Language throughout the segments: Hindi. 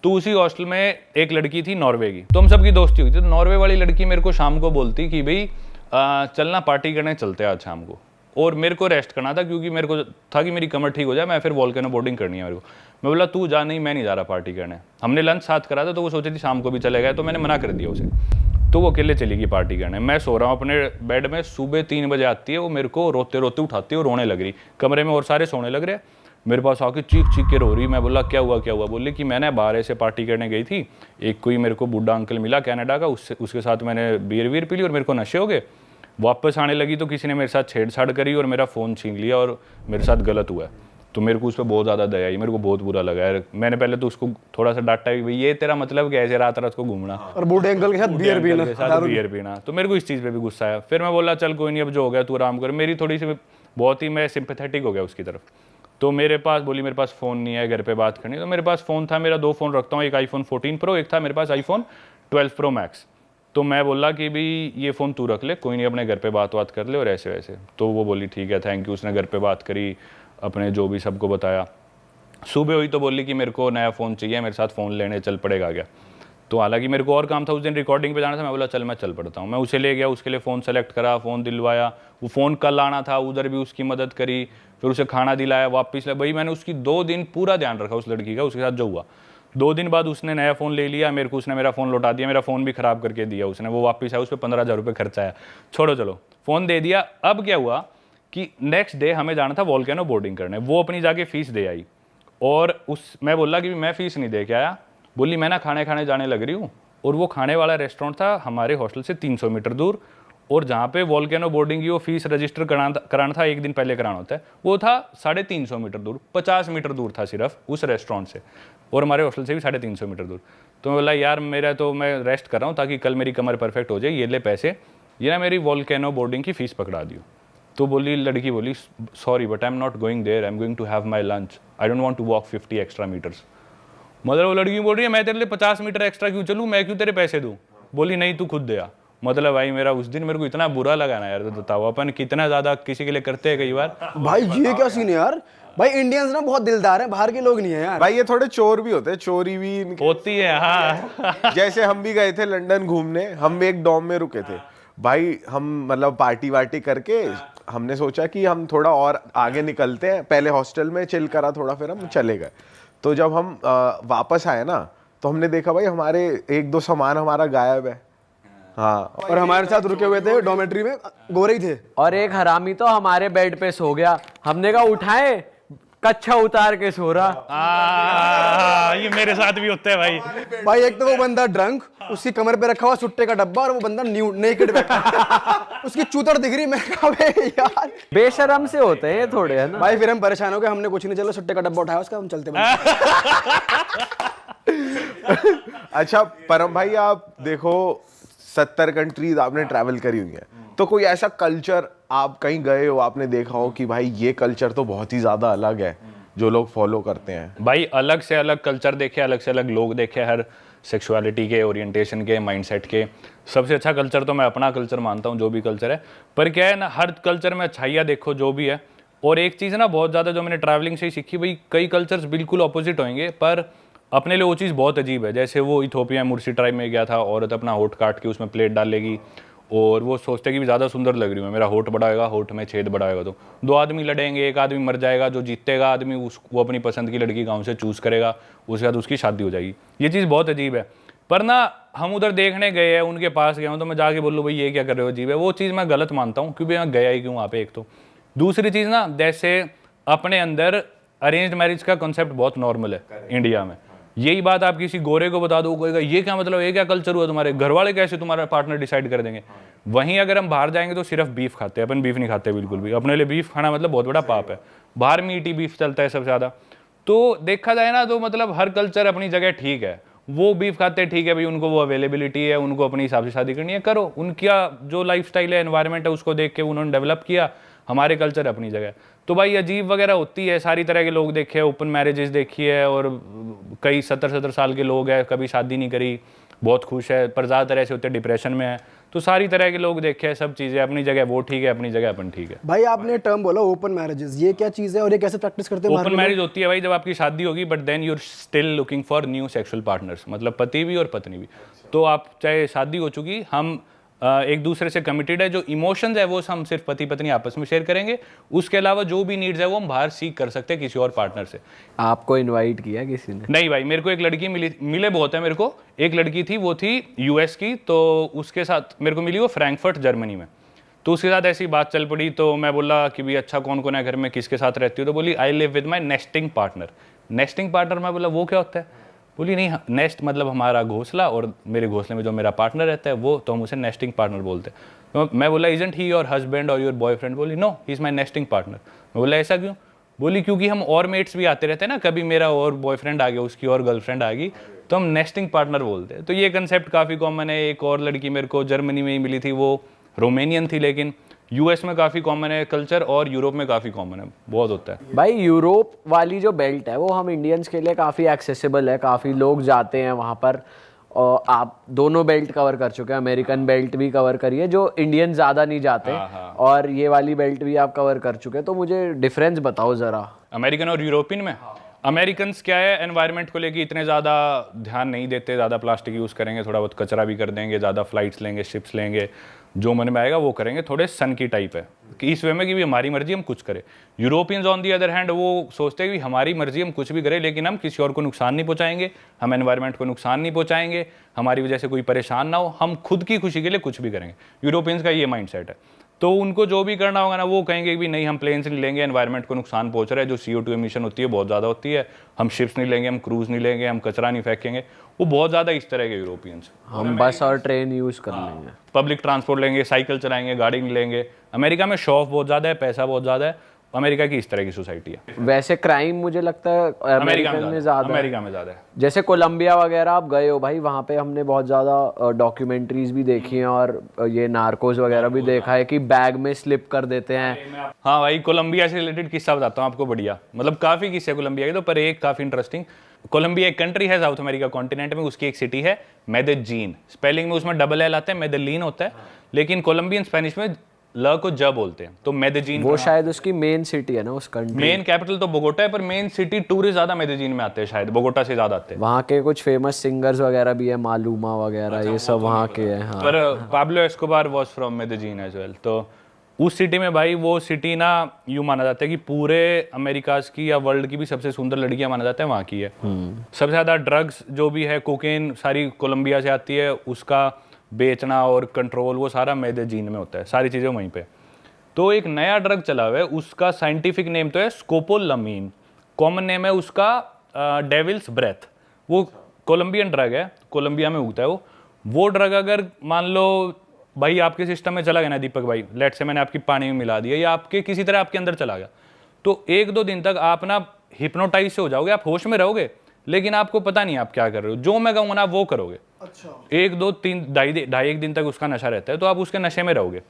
तो उसी हॉस्टल में एक लड़की थी नॉर्वे की, तो हम सबकी दोस्ती हुई थी। तो नॉर्वे वाली लड़की मेरे को शाम को बोलती कि भाई चलना पार्टी करने चलते हैं आज शाम को, और मेरे को रेस्ट करना था क्योंकि मेरे को था कि मेरी कमर ठीक हो जाए, मैं फिर वॉल्केनो बोर्डिंग करनी है मेरे को। मैं बोला तू जा, नहीं मैं नहीं जा रहा पार्टी करने। हमने लंच साथ करा था तो वो सोची थी शाम को भी चले गए, तो मैंने मना कर दिया उसे। तो वो अकेले चली गई पार्टी करने। मैं सो रहा हूँ अपने बेड में, सुबह 3 बजे आती है वो, मेरे को रोते रोते उठाती है और रोने लग रही। कमरे में और सारे सोने लग रहे, मेरे पास आके चीख चीख के रो रही। मैं बोला क्या हुआ क्या हुआ? बोली कि मैंने बाहर से पार्टी करने गई थी, एक कोई मेरे को बूढ़ा अंकल मिला कनाडा का, उसके साथ मैंने बियर वीर पी ली और मेरे को नशे हो गए। वापस आने लगी तो किसी ने मेरे साथ छेड़छाड़ करी और मेरा फ़ोन छीन लिया और मेरे साथ गलत हुआ। तो मेरे को उस पर बहुत ज़्यादा दया आई, मेरे को बहुत बुरा लगा यार। मैंने पहले तो उसको थोड़ा सा डांटा कि भाई ये तेरा मतलब क्या है ऐसे रात रात को घूमना और बूढ़े अंकल के साथ बियर पीना। तो मेरे को इस चीज़ पे भी गुस्सा आया। फिर मैं बोला चल कोई नहीं, अब जो हो गया तू आराम कर। मेरी थोड़ी सी बहुत ही मैं सिंपैथेटिक हो गया उसकी तरफ। तो मेरे पास बोली मेरे पास फ़ोन नहीं है, घर पे बात करनी। तो मेरे पास फ़ोन था, मेरा 2 फ़ोन रखता हूँ, एक iPhone 14 Pro, एक था मेरे पास iPhone 12 Pro Max। तो मैं बोला कि भाई ये फ़ोन तू रख ले, कोई नहीं अपने घर पे बात कर ले और ऐसे वैसे। तो वो बोली ठीक है थैंक यू। उसने घर पे बात करी, अपने जो भी सबको बताया। सुबह हुई तो बोली कि मेरे को नया फ़ोन चाहिए, मेरे साथ फ़ोन लेने चल पड़ेगा क्या। तो हालांकि मेरे को और काम था उस दिन, रिकॉर्डिंग पे जाना था। मैं बोला चल मैं चल पड़ता हूँ। मैं उसे ले गया, उसके लिए फ़ोन सेलेक्ट करा, फ़ोन दिलवाया। वो फ़ोन कल आना था, उधर भी उसकी मदद करी, फिर उसे खाना दिलाया, वापस ले। भाई मैंने उसकी 2 दिन पूरा ध्यान रखा उस लड़की का। उसके साथ जो हुआ 2 दिन बाद उसने नया फ़ोन ले लिया मेरे को, उसने मेरा फ़ोन लौटा दिया, मेरा फ़ोन भी ख़राब करके दिया उसने। वो वापस आया, उस पर 15,000 रुपये खर्चा आया। छोड़ो चलो, फ़ोन दे दिया। अब क्या हुआ कि नेक्स्ट डे हमें जाना था वॉल्केनो बोर्डिंग करने। वो अपनी जाके फ़ीस दे आई और मैं बोला कि मैं फ़ीस नहीं दे के आया। बोली मैं ना खाने जाने लग रही हूँ। और वो खाने वाला रेस्टोरेंट था हमारे हॉस्टल से 300 मीटर दूर, और जहाँ पे वॉल्केनो बोर्डिंग की वो फीस रजिस्टर कराना था, एक दिन पहले कराना होता है, वो था 350 मीटर दूर, 50 मीटर दूर था सिर्फ उस रेस्टोरेंट से, और हमारे हॉस्टल से भी 350 मीटर दूर। तो मैं बोला यार मेरा तो मैं रेस्ट कर रहा हूँ ताकि कल मेरी कमर परफेक्ट हो जाए, ये ले पैसे, ये ना मेरी वॉल्केनो बोर्डिंग की फ़ीस पकड़ा दियो। तो बोली लड़की बोली sorry but I am not going there, I am going to have my lunch, I don't want to walk 50 extra metres. मतलब वो लड़की बोल रही है मैं तेरे लिए 50 मीटर एक्स्ट्रा क्यों चलूँ, मैं क्यों तेरे पैसे दूँ। बोली नहीं तू खुद दे आ। मतलब भाई मेरा उस दिन मेरे को इतना बुरा लगा ना यार। तो बताओ अपन कितना ज़्यादा किसी के लिए करते हैं कई बार। भाई ये क्या सीन है यार। भाई इंडियंस ना बहुत दिलदार हैं, बाहर के लोग नहीं है यार। भाई ये थोड़े चोर भी होते हैं, चोरी भी होती है हाँ। जैसे हम भी गए थे लंदन घूमने, हम भी एक डॉम में रुके थे भाई। हम मतलब पार्टी वार्टी करके हमने सोचा कि हम थोड़ा और आगे निकलते हैं, पहले हॉस्टल में चिल करा थोड़ा, फिर हम चले गए। तो जब हम वापस आए ना तो हमने देखा भाई हमारे 1-2 सामान हमारा गायब है। हाँ, और हमारे साथ रुके हुए थे डॉर्मेट्री में गोरे ही थे, और एक हरामी तो हमारे बेड पे सो गया। हमने कहा उठाए, कच्छा उतार के सो रहा। ये मेरे साथ भी होता है भाई। भाई एक तो वो बंदा ड्रंक, उसकी कमर पे रखा हुआ सुट्टे का डब्बा, और वो बंदा नेकेड बैठा उसकी चूतर दिख रही। मैं कहा यार बेशरम से होते हैं थोड़े, है ना भाई। फिर हम परेशान हो गए, हमने कुछ नहीं, चलो सुट्टे का डब्बा उठाया उसका, हम चलते अच्छा परम भाई आप देखो 70 कंट्रीज आपने ट्रैवल करी हुई है, तो कोई ऐसा कल्चर आप कहीं गए हो, आपने देखा हो कि भाई ये कल्चर तो बहुत ही ज्यादा अलग है जो लोग फॉलो करते हैं? भाई अलग से अलग कल्चर देखे, अलग से अलग लोग देखे, हर सेक्सुअलिटी के, ओरिएंटेशन के, माइंडसेट के। सबसे अच्छा कल्चर तो मैं अपना कल्चर मानता हूँ, जो भी कल्चर है। पर क्या है ना, हर कल्चर में अच्छाइयाँ देखो जो भी है। और एक चीज़ ना बहुत ज़्यादा जो मैंने ट्रैवलिंग से ही सीखी, भाई कई कल्चर्स बिल्कुल अपोजिट होंगे पर अपने लिए वो चीज़ बहुत अजीब है। जैसे वो इथोपिया मुर्सी ट्राइब में गया था, औरत अपना होठ काट के उसमें प्लेट डाल लेगी और वो सोचते कि भी ज़्यादा सुंदर लग रही हूँ, मेरा होठ बड़ा होगा, होठ में छेद बड़ा होगा। तो 2 आदमी लड़ेंगे, एक आदमी मर जाएगा, जो जीतेगा आदमी वो अपनी पसंद की लड़की गाँव से चूज़ करेगा, उसके बाद उसकी शादी हो जाएगी। ये चीज़ बहुत अजीब है। पर ना हम उधर देखने गए हैं, उनके पास गया हूँ, तो मैं जाके बोलूँ भाई ये क्या कर रहे हो, अजीब है। वो चीज़ मैं गलत मानता हूँ क्योंकि मैं गया ही क्यों वहाँ पे। एक तो दूसरी चीज़ ना, जैसे अपने अंदर अरेंज्ड मैरिज का कॉन्सेप्ट बहुत नॉर्मल है इंडिया में। यही बात आप किसी गोरे को बता दो, कहेगा ये क्या मतलब, ये क्या कल्चर हुआ, तुम्हारे घर वाले कैसे तुम्हारा पार्टनर डिसाइड कर देंगे। वहीं अगर हम बाहर जाएंगे तो सिर्फ बीफ खाते हैं, अपन बीफ नहीं खाते बिल्कुल भी। अपने लिए बीफ खाना मतलब बहुत बड़ा पाप है। बाहर मीट बीफ चलता है सबसे ज़्यादा। तो देखा जाए ना तो मतलब हर कल्चर अपनी जगह ठीक है। वो बीफ खाते हैं ठीक है भाई, उनको वो अवेलेबिलिटी है, उनको अपने हिसाब से शादी करनी है, करो। उनका जो लाइफस्टाइल है, एनवायरनमेंट है, उसको देख के उन्होंने डेवलप किया। हमारे कल्चर अपनी जगह। तो भाई अजीब वगैरह होती है, सारी तरह के लोग देखे, ओपन मैरिजेस देखी है, और कई 70 साल के लोग हैं, कभी शादी नहीं करी, बहुत खुश है, पर ज़्यादातर ऐसे होते हैं डिप्रेशन में है। तो सारी तरह के लोग देखे हैं, सब चीज़ें अपनी जगह वो ठीक है, अपनी जगह अपन ठीक है। भाई आपने टर्म बोला ओपन मैरिजेस, ये क्या चीज़ है और ये कैसे प्रैक्टिस करते हैं? ओपन मैरिज होती है भाई जब आपकी शादी होगी, but then you're still looking for new sexual partners, मतलब पति भी और पत्नी भी। तो आप चाहे शादी हो चुकी, हम एक दूसरे से कमिटेड है, जो इमोशंस है वो हम सिर्फ पति पत्नी आपस में शेयर करेंगे, उसके अलावा जो भी नीड्स है वो हम बाहर सीख कर सकते हैं किसी और पार्टनर से। आपको इनवाइट किया किसी ने? नहीं भाई, मेरे को एक लड़की मिले बहुत है मेरे को। एक लड़की थी, वो थी यूएस की, तो उसके साथ मेरे को मिली वो फ्रैंकफर्ट जर्मनी में। तो उसके साथ ऐसी बात चल पड़ी, तो मैं बोला कि भाई अच्छा कौन कौन है घर में, किसके साथ रहती हो? तो बोली I live with my nesting partner. Nesting partner, मैं बोला वो क्या होता है? बोली नहीं, नेस्ट मतलब हमारा घोंसला, और मेरे घोंसले में जो मेरा पार्टनर रहता है वो, तो हम उसे नेस्टिंग पार्टनर बोलते हैं। तो मैं बोला इजंट ही योर हस्बैंड और योर बॉयफ्रेंड? बोली no, he is my nesting partner. मैं बोला ऐसा क्यों? बोली क्योंकि हम और मेट्स भी आते रहते हैं ना, कभी मेरा और बॉयफ्रेंड आ गया, उसकी और गर्लफ्रेंड आ गई, तो हम नेस्टिंग पार्टनर बोलते हैं। तो ये कंसेप्ट काफ़ी कॉमन है। एक और लड़की मेरे को जर्मनी में ही मिली थी, वो रोमेनियन थी, लेकिन यूएस में काफ़ी कॉमन है कल्चर, और यूरोप में काफ़ी कॉमन है, बहुत होता है। भाई यूरोप वाली जो बेल्ट है वो हम इंडियंस के लिए काफ़ी एक्सेसिबल है, काफ़ी लोग जाते हैं वहाँ पर। और आप दोनों बेल्ट कवर कर चुके हैं, अमेरिकन बेल्ट भी कवर करी है जो इंडियन ज़्यादा नहीं जाते, और ये वाली बेल्ट भी आप कवर कर चुके हैं। तो मुझे डिफरेंस बताओ ज़रा अमेरिकन और यूरोपियन में। अमेरिकन्स क्या है, एनवायरनमेंट को लेके इतने ज़्यादा ध्यान नहीं देते, ज़्यादा प्लास्टिक यूज़ करेंगे, थोड़ा बहुत कचरा भी कर देंगे, ज़्यादा फ्लाइट्स लेंगे, शिप्स लेंगे, जो मन में आएगा वो करेंगे। थोड़े सन की टाइप है कि इस वे में कि भी हमारी मर्जी हम कुछ करें। Europeans on the other hand वो सोचते हैं कि हमारी मर्जी हम कुछ भी करें, लेकिन हम किसी और को नुकसान नहीं पहुंचाएंगे, हम एनवायरनमेंट को नुकसान नहीं पहुंचाएंगे, हमारी वजह से कोई परेशान ना हो, हम खुद की खुशी के लिए कुछ भी करेंगे। यूरोपियंस का ये माइंडसेट है। तो उनको जो भी करना होगा ना, वो कहेंगे कि नहीं हम प्लेन्स नहीं लेंगे, एनवायरनमेंट को नुकसान पहुंच रहा है, जो CO2 एमिशन होती है बहुत ज़्यादा होती है, हम शिप्स नहीं लेंगे, हम क्रूज नहीं लेंगे, हम कचरा नहीं फेंकेंगे। वो बहुत ज़्यादा इस तरह के यूरोपियंस। हम बस और ट्रेन यूज़ कर लेंगे, पब्लिक ट्रांसपोर्ट लेंगे, साइकिल चलाएंगे, गाड़ी नहीं लेंगे। अमेरिका में शौ ऑफ बहुत ज़्यादा है, पैसा बहुत ज़्यादा है। अमेरिका की इस तरह की सोसाइटी है। वैसे क्राइम मुझे लगता है अमेरिकन में ज़्यादा है। अमेरिका में ज़्यादा है। जैसे कोलंबिया वगैरह आप गए हो भाई, वहाँ पे हमने बहुत ज़्यादा डॉक्यूमेंट्रीज भी देखी हैं, और ये नार्कोस वगैरह भी देखा है कि बैग में स्लिप कर देते हैं। हाँ भाई, कोलंबिया से रिलेटेड किस्सा बताता हूँ आपको, बढ़िया, मतलब काफ़ी किस्से कोलंबिया के, तो पर एक काफ़ी इंटरेस्टिंग। कोलंबिया एक कंट्री है साउथ अमेरिका कॉन्टिनेंट में, उसकी एक सिटी है मेदेजीन। स्पेलिंग में उसमें डबल एल आता है, मेदेलीन होता है, लेकिन कोलंबियन स्पेनिश में ल को ज बोलते हैं, तो मेदेजीन। वो शायद उसकी मेन सिटी है ना उस कंट्री। मेन कैपिटल तो बोगोटा है, पर मेन सिटी टूरिस्ट ज़्यादा मेदेजीन में आते हैं, शायद बोगोटा से ज़्यादा आते हैं। वहाँ के कुछ फेमस सिंगर्स वगैरह भी है, मालूमा वगैरह, ये सब वहाँ के हैं। हाँ, पर Pablo Escobar was from Medellin as well. तो उस सिटी में भाई, वो सिटी ना यूँ माना जाता है कि पूरे अमेरिकाज की या वर्ल्ड की भी सबसे सुंदर लड़कियां माना जाता है वहाँ की है। सबसे ज़्यादा ड्रग्स जो भी है, कोकेन सारी कोलंबिया से आती है, उसका बेचना और कंट्रोल वो सारा मेदेजीन में होता है, सारी चीज़ें वहीं पे। तो एक नया ड्रग चला हुआ है, उसका साइंटिफिक नेम तो है स्कोपोलामीन, कॉमन नेम है उसका डेविल्स ब्रेथ। वो कोलंबियन ड्रग है, कोलंबिया में उगता है वो ड्रग अगर मान लो भाई आपके सिस्टम में चला गया ना दीपक भाई, लेट से मैंने आपकी पानी में मिला दिया, या आपके किसी तरह आपके अंदर चला गया, तो 1-2 दिन तक आप ना हिप्नोटाइज से हो जाओगे, आप होश में रहोगे, लेकिन आपको पता नहीं आप क्या कर रहे हो, जो मैं कहूँगा ना वो करोगे। अच्छा। 1-2-3 ढाई 1 दिन तक उसका नशा रहता है, तो आप उसके नशे में रहोगे।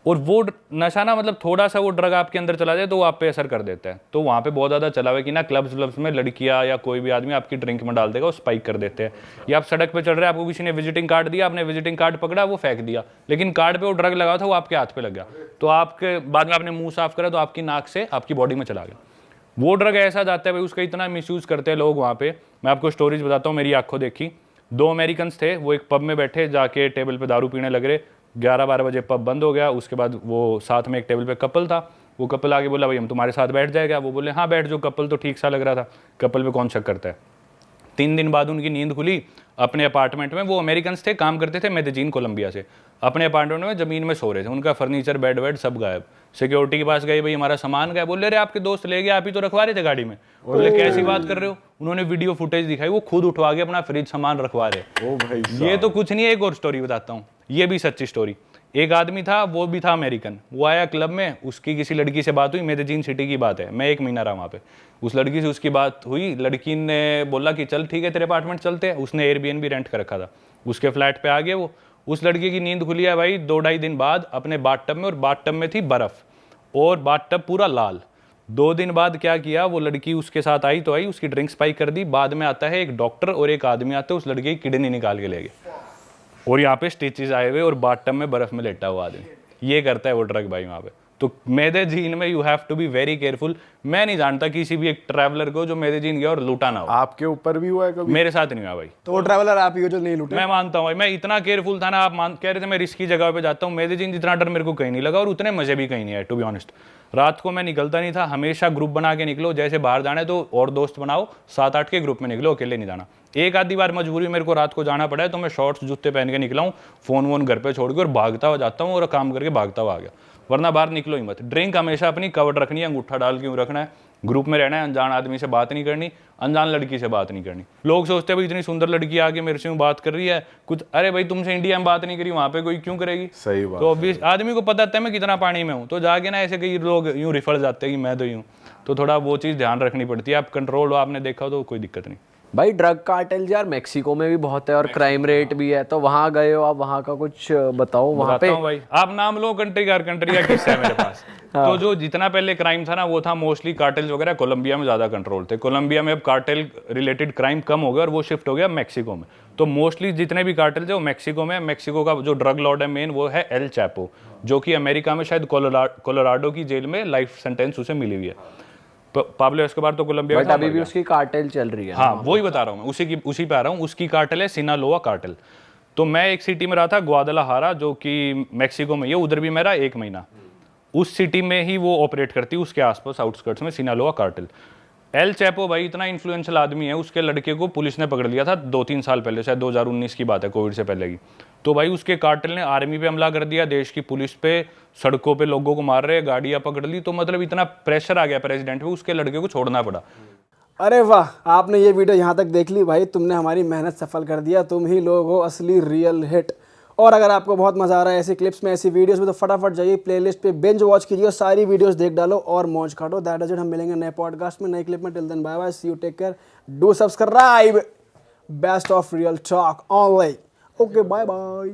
और वो नशा ना, मतलब थोड़ा सा वो ड्रग आपके अंदर चला जाए तो वो आप पे असर कर देता है। तो वहाँ पे बहुत ज़्यादा चला हुआ है कि ना क्लब्स में लड़कियाँ या कोई भी आदमी आपकी ड्रिंक में डाल देगा, वो स्पाइक कर देते हैं। या आप सड़क पे चल रहे हैं, आपको किसी ने विजिटिंग कार्ड दिया, आपने विजिटिंग कार्ड पकड़ा, वो फेंक दिया, लेकिन कार्ड पे वो ड्रग लगा था, वो आपके हाथ पे लग गया, तो आपके बाद में आपने मुंह साफ करा तो आपकी नाक से आपकी बॉडी में चला गया। वो ड्रग ऐसा जाता है भाई, उसका इतना मिसयूज़ करते हैं लोग वहाँ पे। मैं आपको स्टोरीज बताता हूँ, मेरी आंखों देखी। 2 अमेरिकन्स थे, वो एक पब में बैठे, जाके टेबल पे दारू पीने लग रहे। 11-12 बजे पब बंद हो गया। उसके बाद वो साथ में एक टेबल पे कपल था, वो कपल आगे बोला भाई हम तुम्हारे साथ बैठ जाएगा। वो बोले हाँ बैठ, जो कपल तो ठीक सा लग रहा था, कपल पे कौन शक करता है। 3 दिन बाद उनकी नींद खुली अपने अपार्टमेंट में। वो अमेरिकन्स थे, काम करते थे मेदेजीन कोलंबिया से। अपने अपार्टमेंट में ज़मीन में सो रहे थे, उनका फर्नीचर बेड वेड सब गायब। सिक्योरिटी के पास गए, भाई हमारा सामान गया। बोले अरे आपके दोस्त ले गए, आप ही तो रखवा रहे थे गाड़ी में। बोले कैसी बात कर रहे हो। उन्होंने वीडियो फुटेज दिखाई, वो खुद उठवा के अपना फ्रिज सामान रखवा रहे। ओ भाई, ये तो कुछ नहीं है, एक और स्टोरी बताता हूँ, ये भी सच्ची स्टोरी। एक आदमी था, वो भी था अमेरिकन, वो आया क्लब में, उसकी किसी लड़की से बात हुई, मेदेजीन सिटी की बात है, मैं 1 महीना रहा वहाँ पे। उस लड़की से उसकी बात हुई, लड़की ने बोला कि चल ठीक है तेरे अपार्टमेंट चलते हैं। उसने एयरबीएनबी रेंट कर रखा था, उसके फ्लैट पे आ गए वो। उस लड़की की नींद खुली है भाई 2-2.5 दिन बाद अपने बाथटब में, और बाथटब में थी बर्फ और बाथटब पूरा लाल। 2 दिन बाद क्या किया, वो लड़की उसके साथ आई तो आई, उसकी ड्रिंक स्पाइक कर दी। बाद में आता है एक डॉक्टर और एक आदमी आते हैं, उस लड़की की किडनी निकाल के ले गए। और यहाँ पे स्टिचेस आए हुए और बाथटब में बर्फ में लेटा हुआ आदमी, ये करता है वो ट्रक भाई वहाँ पे। तो मेदेजीन में you have to be very careful. मैं नहीं जानता किसी भी एक ट्रैवलर को जो मेदेजीन गया और लूटा ना हो। आपके ऊपर भी हुआ है कभी? मेरे साथ नहीं हुआ भाई। तो वो ट्रैवलर आप ही हो जो नहीं लूटे। मैं मानता हूँ भाई, मैं इतना केयरफुल था ना, आप कह रहे थे मैं रिस्की जगह पे जाता हूँ, मेदेजीन जितना डर मेरे को कहीं नहीं लगा और उतने मजे भी कहीं नहीं आए टू बी ऑनेस्ट। रात को मैं निकलता नहीं था, हमेशा ग्रुप बना के निकलो, जैसे बाहर जाना है तो और दोस्त बनाओ, 7-8 के ग्रुप में निकलो, अकेले नहीं जाना। एक आधी बार मजबूरी मेरे को रात को जाना पड़ा है तो मैं शॉर्ट्स जूते पहन के निकला हूँ, फोन वोन घर पे छोड़ के और भागता हुआ जाता हूँ और काम करके भागता हुआ आ गया, वरना बाहर निकलो ही मत। ड्रिंक हमेशा अपनी कवर्ड रखनी है, अंगूठा डाल के रखना है, ग्रुप में रहना है, अनजान आदमी से बात नहीं करनी, अनजान लड़की से बात नहीं करनी। लोग सोचते हैं भाई इतनी सुंदर लड़की आके मेरे से बात कर रही है कुछ, अरे भाई तुमसे इंडिया में बात नहीं करी, वहाँ पे कोई क्यों करेगी? सही बात। तो ऑब्वियस आदमी को पता था मैं कितना पानी में हूँ, तो जाके ना ऐसे कई लोग यूँ रिफर जाते हैं कि मैं तो यूँ, तो थोड़ा वो चीज़ ध्यान रखनी पड़ती है। आप कंट्रोल हो, आपने देखा तो कोई दिक्कत नहीं। भाई ड्रग कार्टेल्स यार मेक्सिको में भी बहुत है और क्राइम रेट भी है, तो वहाँ गए हो आप, वहाँ का कुछ बताओ। वहाँ पे भाई आप नाम लो कंट्री का किस्सा है मेरे पास। तो जो जितना पहले क्राइम था ना वो था मोस्टली कार्टेल्स वगैरह, कोलंबिया में ज्यादा कंट्रोल थे। कोलंबिया में अब कार्टेल रिलेटेड क्राइम कम हो गया और वो शिफ्ट हो गया मैक्सिको में। तो मोस्टली जितने भी कार्टेल थे वो मैक्सिको में। मैक्सिको का जो ड्रग लॉर्ड है मेन वो है एल चैपो, जो कि अमेरिका में शायद कोलोराडो की जेल में लाइफ सेंटेंस उसे मिली हुई है। पाब्लो एस्कोबार तो कोलंबिया में बट अभी भी उसकी कार्टेल चल रही है। हाँ वही बता रहा हूँ मैं, उसी पे आ रहा हूँ। उसकी कार्टेल है सिनालोआ कार्टेल। तो मैं एक सिटी में रहा था ग्वादलाहारा, जो कि मैक्सिको में है, उधर भी मेरा 1 महीना। उस सिटी में ही वो ऑपरेट करती है, उसके आसपास आउटस्कर्ट्स में सिनालोआ कार्टेल। एल चैपो भाई इतना इन्फ्लुएंशियल आदमी है, उसके लड़के को पुलिस ने पकड़ लिया था 2-3 साल पहले, शायद 2019 की बात है, कोविड से पहले की। तो भाई उसके कार्टेल ने आर्मी पे हमला कर दिया, देश की पुलिस पे, सड़कों पे लोगों को मार रहे, गाड़ियां पकड़ ली। तो मतलब इतना प्रेशर आ गया प्रेसिडेंट पे, उसके लड़के को छोड़ना पड़ा। अरे वाह, आपने ये वीडियो यहाँ तक देख ली भाई, तुमने हमारी मेहनत सफल कर दिया। तुम ही लोग हो असली रियल हिट। और अगर आपको बहुत मजा आ रहा है ऐसी क्लिप्स में, ऐसी वीडियोस में, तो फटाफट जाइए प्लेलिस्ट पे, बिंज वॉच कीजिए, सारी वीडियोस देख डालो और मौज काटो। That is it. हम मिलेंगे नए पॉडकास्ट में, नई क्लिप में। Till then bye bye, see you, take care, do subscribe. Best of real talk online. Okay, bye bye.